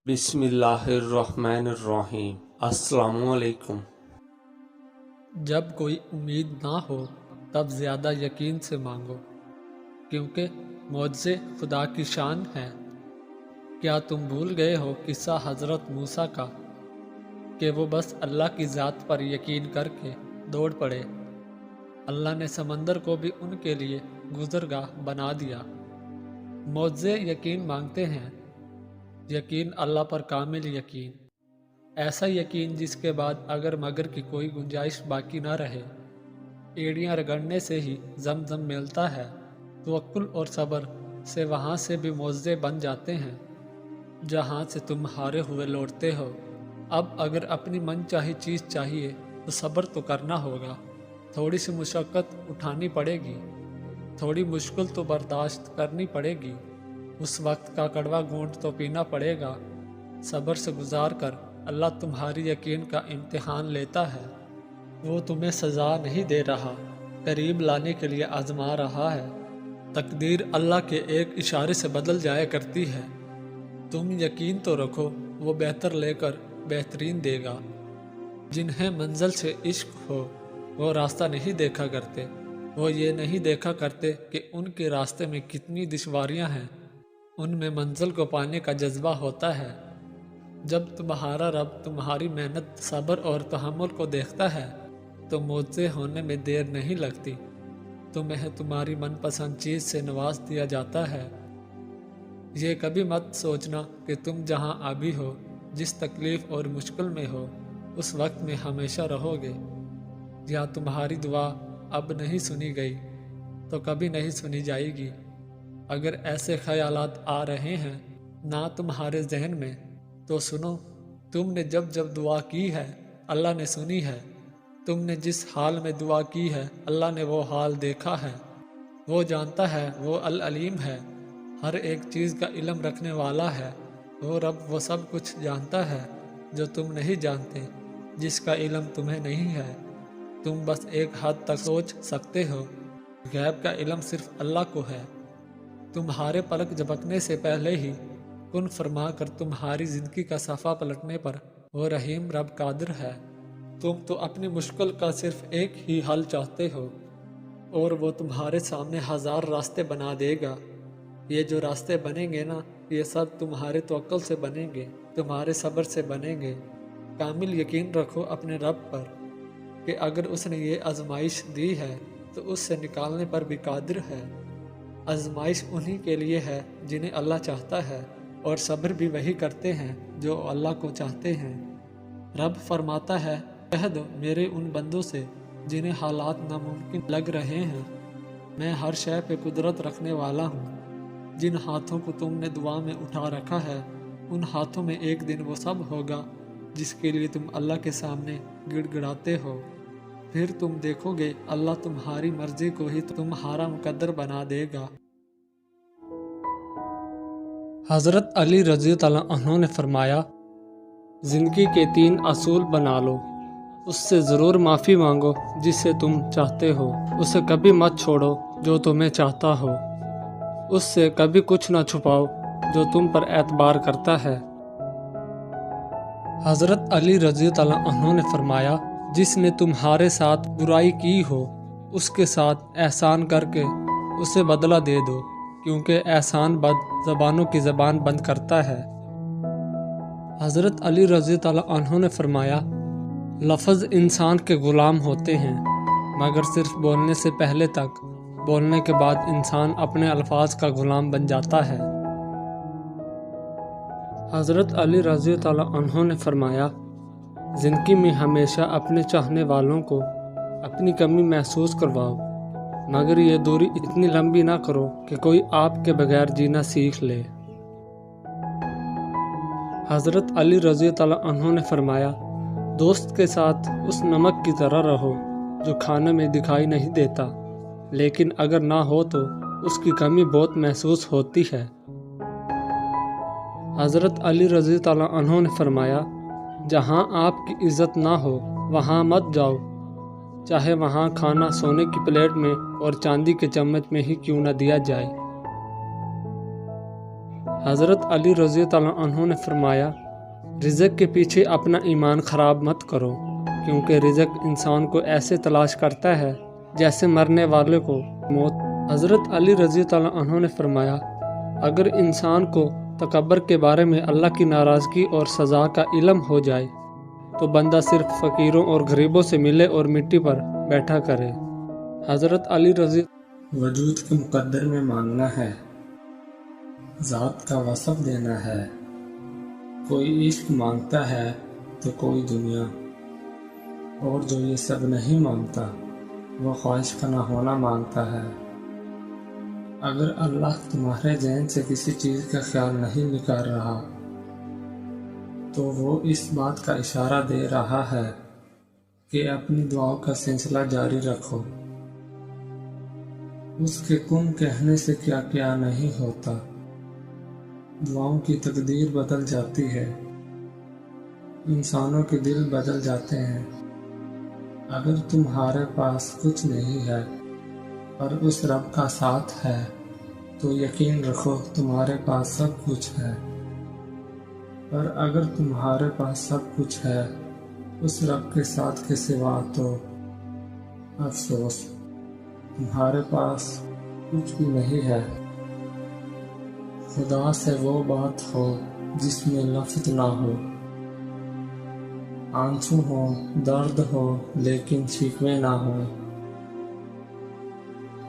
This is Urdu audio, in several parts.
بسم اللہ الرحمن الرحیم۔ السلام علیکم۔ جب کوئی امید نہ ہو تب زیادہ یقین سے مانگو، کیونکہ معجزے خدا کی شان ہے۔ کیا تم بھول گئے ہو قصہ حضرت موسیٰ کا کہ وہ بس اللہ کی ذات پر یقین کر کے دوڑ پڑے؟ اللہ نے سمندر کو بھی ان کے لیے گزرگاہ بنا دیا۔ معجزے یقین مانگتے ہیں، یقین اللہ پر کامل یقین، ایسا یقین جس کے بعد اگر مگر کی کوئی گنجائش باقی نہ رہے۔ ایڑیاں رگڑنے سے ہی زمزم ملتا ہے، توکل اور صبر سے وہاں سے بھی معجزے بن جاتے ہیں جہاں سے تم ہارے ہوئے لوٹتے ہو۔ اب اگر اپنی من چاہی چیز چاہیے تو صبر تو کرنا ہوگا، تھوڑی سی مشقت اٹھانی پڑے گی، تھوڑی مشکل تو برداشت کرنی پڑے گی، اس وقت کا کڑوا گھونٹ تو پینا پڑے گا۔ صبر سے گزار کر اللہ تمہاری یقین کا امتحان لیتا ہے۔ وہ تمہیں سزا نہیں دے رہا، قریب لانے کے لیے آزما رہا ہے۔ تقدیر اللہ کے ایک اشارے سے بدل جایا کرتی ہے۔ تم یقین تو رکھو، وہ بہتر لے کر بہترین دے گا۔ جنہیں منزل سے عشق ہو وہ راستہ نہیں دیکھا کرتے، وہ یہ نہیں دیکھا کرتے کہ ان کے راستے میں کتنی دشواریاں ہیں، ان میں منزل کو پانے کا جذبہ ہوتا ہے۔ جب تمہارا رب تمہاری محنت، صبر اور تحمل کو دیکھتا ہے تو معجزے ہونے میں دیر نہیں لگتی۔ تمہیں تمہاری من پسند چیز سے نواز دیا جاتا ہے۔ یہ کبھی مت سوچنا کہ تم جہاں ابھی ہو، جس تکلیف اور مشکل میں ہو، اس وقت میں ہمیشہ رہو گے، یا تمہاری دعا اب نہیں سنی گئی تو کبھی نہیں سنی جائے گی۔ اگر ایسے خیالات آ رہے ہیں نہ تمہارے ذہن میں تو سنو، تم نے جب جب دعا کی ہے اللہ نے سنی ہے۔ تم نے جس حال میں دعا کی ہے اللہ نے وہ حال دیکھا ہے، وہ جانتا ہے، وہ العلیم ہے، ہر ایک چیز کا علم رکھنے والا ہے۔ وہ رب وہ سب کچھ جانتا ہے جو تم نہیں جانتے، جس کا علم تمہیں نہیں ہے۔ تم بس ایک حد تک سوچ سکتے ہو، غیب کا علم صرف اللہ کو ہے۔ تمہارے پلک جھپکنے سے پہلے ہی کن فرما کر تمہاری زندگی کا صفحہ پلٹنے پر وہ رحیم رب قادر ہے۔ تم تو اپنی مشکل کا صرف ایک ہی حل چاہتے ہو اور وہ تمہارے سامنے ہزار راستے بنا دے گا۔ یہ جو راستے بنیں گے نا، یہ سب تمہارے توکل سے بنیں گے، تمہارے صبر سے بنیں گے۔ کامل یقین رکھو اپنے رب پر کہ اگر اس نے یہ آزمائش دی ہے تو اس سے نکالنے پر بھی قادر ہے۔ آزمائش انہی کے لیے ہے جنہیں اللہ چاہتا ہے، اور صبر بھی وہی کرتے ہیں جو اللہ کو چاہتے ہیں۔ رب فرماتا ہے، کہہ دو میرے ان بندوں سے جنہیں حالات ناممکن لگ رہے ہیں، میں ہر شے پہ قدرت رکھنے والا ہوں۔ جن ہاتھوں کو تم نے دعا میں اٹھا رکھا ہے، ان ہاتھوں میں ایک دن وہ سب ہوگا جس کے لیے تم اللہ کے سامنے گڑ گڑاتے ہو۔ پھر تم دیکھو گے اللہ تمہاری مرضی کو ہی تمہارا مقدر بنا دے گا۔ حضرت علی رضی اللہ عنہ نے فرمایا، زندگی کے 3 اصول بنا لو، اس سے ضرور معافی مانگو جسے تم چاہتے ہو، اسے کبھی مت چھوڑو جو تمہیں چاہتا ہو، اس سے کبھی کچھ نہ چھپاؤ جو تم پر اعتبار کرتا ہے۔ حضرت علی رضی اللہ عنہ نے فرمایا، جس نے تمہارے ساتھ برائی کی ہو اس کے ساتھ احسان کر کے اسے بدلہ دے دو، کیونکہ احسان بد زبانوں کی زبان بند کرتا ہے۔ حضرت علی رضی اللہ عنہ نے فرمایا، لفظ انسان کے غلام ہوتے ہیں مگر صرف بولنے سے پہلے تک، بولنے کے بعد انسان اپنے الفاظ کا غلام بن جاتا ہے۔ حضرت علی رضی اللہ عنہ نے فرمایا، زندگی میں ہمیشہ اپنے چاہنے والوں کو اپنی کمی محسوس کرواؤ، مگر یہ دوری اتنی لمبی نہ کرو کہ کوئی آپ کے بغیر جینا سیکھ لے۔ حضرت علی رضی اللہ عنہ نے فرمایا، دوست کے ساتھ اس نمک کی طرح رہو جو کھانے میں دکھائی نہیں دیتا، لیکن اگر نہ ہو تو اس کی کمی بہت محسوس ہوتی ہے۔ حضرت علی رضی اللہ عنہ نے فرمایا، جہاں آپ کی عزت نہ ہو وہاں مت جاؤ، چاہے وہاں کھانا سونے کی پلیٹ میں اور چاندی کے چمچ میں ہی کیوں نہ دیا جائے۔ حضرت علی رضی اللہ عنہ نے فرمایا، رزق کے پیچھے اپنا ایمان خراب مت کرو، کیونکہ رزق انسان کو ایسے تلاش کرتا ہے جیسے مرنے والے کو موت۔ حضرت علی رضی اللہ عنہ نے فرمایا، اگر انسان کو تکبر کے بارے میں اللہ کی ناراضگی اور سزا کا علم ہو جائے تو بندہ صرف فقیروں اور غریبوں سے ملے اور مٹی پر بیٹھا کرے۔ حضرت علی رضی وجود کے مقدر میں ماننا ہے، ذات کا وصف دینا ہے۔ کوئی عشق مانگتا ہے تو کوئی دنیا، اور جو یہ سب نہیں مانگتا وہ خواہش کا نہ ہونا مانگتا ہے۔ اگر اللہ تمہارے ذہن سے کسی چیز کا خیال نہیں نکال رہا تو وہ اس بات کا اشارہ دے رہا ہے کہ اپنی دعاؤں کا سلسلہ جاری رکھو۔ اس کے کن کہنے سے کیا کیا نہیں ہوتا۔ دعاؤں کی تقدیر بدل جاتی ہے، انسانوں کے دل بدل جاتے ہیں۔ اگر تمہارے پاس کچھ نہیں ہے اور اس رب کا ساتھ ہے تو یقین رکھو تمہارے پاس سب کچھ ہے۔ اور اگر تمہارے پاس سب کچھ ہے اس رب کے ساتھ کے سوا تو افسوس، تمہارے پاس کچھ بھی نہیں ہے۔ خدا سے وہ بات ہو جس میں لفظ نہ ہو، آنسو ہو، درد ہو، لیکن شکوے نہ ہو۔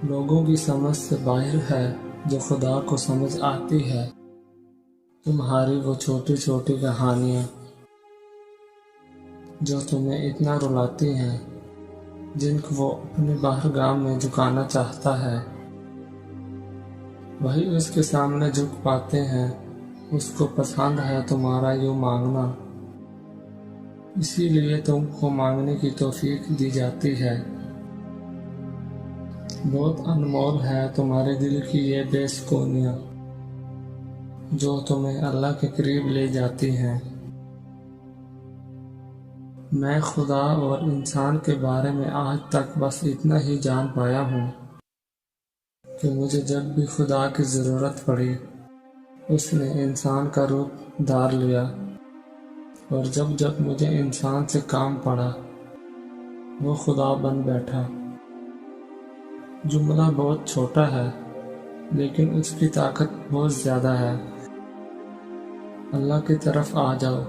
لوگوں کی سمجھ سے باہر ہے جو خدا کو سمجھ آتی ہے۔ تمہاری وہ چھوٹی چھوٹی کہانیاں جو تمہیں اتنا رلاتی ہیں، جن کو وہ اپنے بارگاہ میں جھکانا چاہتا ہے، وہی اس کے سامنے جھک پاتے ہیں۔ اس کو پسند ہے تمہارا یوں مانگنا، اسی لیے تم کو مانگنے کی توفیق دی جاتی ہے۔ بہت انمول ہے تمہارے دل کی یہ بے سکونیاں جو تمہیں اللہ کے قریب لے جاتی ہیں۔ میں خدا اور انسان کے بارے میں آج تک بس اتنا ہی جان پایا ہوں کہ مجھے جب بھی خدا کی ضرورت پڑی اس نے انسان کا روپ دھار لیا، اور جب جب مجھے انسان سے کام پڑا وہ خدا بن بیٹھا۔ جملہ بہت چھوٹا ہے لیکن اس کی طاقت بہت زیادہ ہے۔ اللہ کی طرف آ جاؤ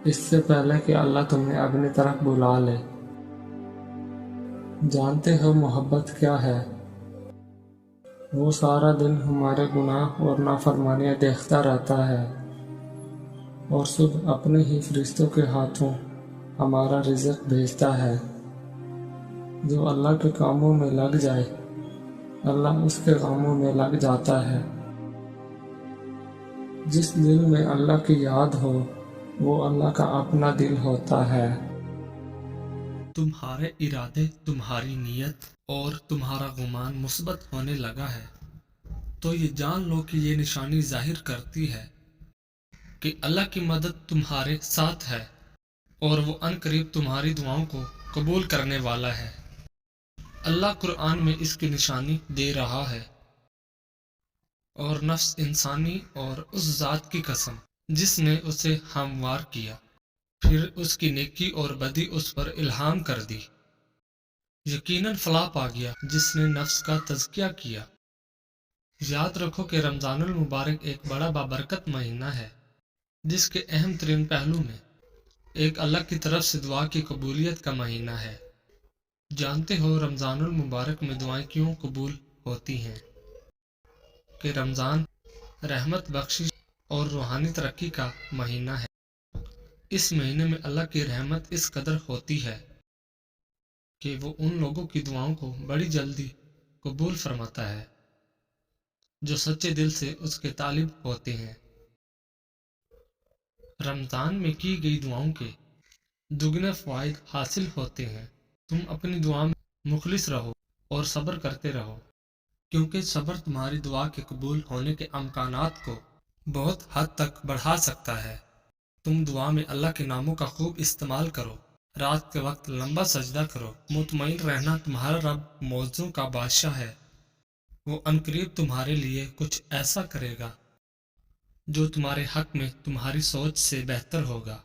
اس سے پہلے کہ اللہ تمہیں اپنی طرف بلا لے۔ جانتے ہو محبت کیا ہے؟ وہ سارا دن ہمارے گناہ اور نافرمانیاں دیکھتا رہتا ہے اور صبح اپنے ہی فرشتوں کے ہاتھوں ہمارا رزق بھیجتا ہے۔ جو اللہ کے کاموں میں لگ جائے اللہ اس کے کاموں میں لگ جاتا ہے۔ جس دل میں اللہ کی یاد ہو وہ اللہ کا اپنا دل ہوتا ہے۔ تمہارے ارادے، تمہاری نیت اور تمہارا گمان مثبت ہونے لگا ہے تو یہ جان لو کہ یہ نشانی ظاہر کرتی ہے کہ اللہ کی مدد تمہارے ساتھ ہے اور وہ عنقریب تمہاری دعاؤں کو قبول کرنے والا ہے۔ اللہ قرآن میں اس کی نشانی دے رہا ہے، اور نفس انسانی اور اس ذات کی قسم جس نے اسے ہموار کیا، پھر اس کی نیکی اور بدی اس پر الہام کر دی۔ یقیناً فلاح پا گیا جس نے نفس کا تزکیہ کیا۔ یاد رکھو کہ رمضان المبارک ایک بڑا بابرکت مہینہ ہے جس کے اہم ترین پہلو میں ایک اللہ کی طرف سے دعا کی قبولیت کا مہینہ ہے۔ جانتے ہو رمضان المبارک میں دعائیں کیوں قبول ہوتی ہیں؟ کہ رمضان رحمت بخشش اور روحانی ترقی کا مہینہ ہے۔ اس مہینے میں اللہ کی رحمت اس قدر ہوتی ہے کہ وہ ان لوگوں کی دعاؤں کو بڑی جلدی قبول فرماتا ہے جو سچے دل سے اس کے طالب ہوتے ہیں۔ رمضان میں کی گئی دعاؤں کے دگنے فوائد حاصل ہوتے ہیں۔ تم اپنی دعا میں مخلص رہو اور صبر کرتے رہو، کیونکہ صبر تمہاری دعا کے قبول ہونے کے امکانات کو بہت حد تک بڑھا سکتا ہے۔ تم دعا میں اللہ کے ناموں کا خوب استعمال کرو، رات کے وقت لمبا سجدہ کرو، مطمئن رہنا تمہارا رب معجزوں کا بادشاہ ہے، وہ عنقریب تمہارے لیے کچھ ایسا کرے گا جو تمہارے حق میں تمہاری سوچ سے بہتر ہوگا۔